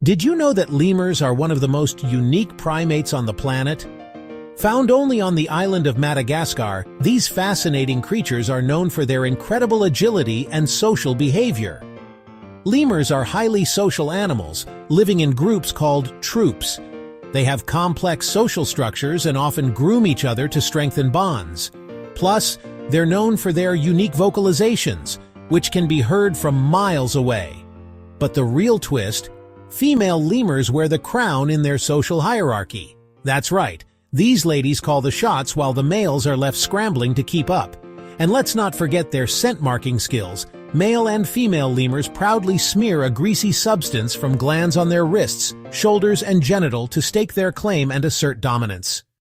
Did you know that lemurs are one of the most unique primates on the planet? Found only on the island of Madagascar, these fascinating creatures are known for their incredible agility and social behavior. Lemurs are highly social animals, living in groups called troops. They have complex social structures and often groom each other to strengthen bonds. Plus, they're known for their unique vocalizations, which can be heard from miles away. But the real twist: female lemurs wear the crown in their social hierarchy. That's right, these ladies call the shots while the males are left scrambling to keep up. And let's not forget their scent marking skills. Male and female lemurs proudly smear a greasy substance from glands on their wrists, shoulders, and genital to stake their claim and assert dominance.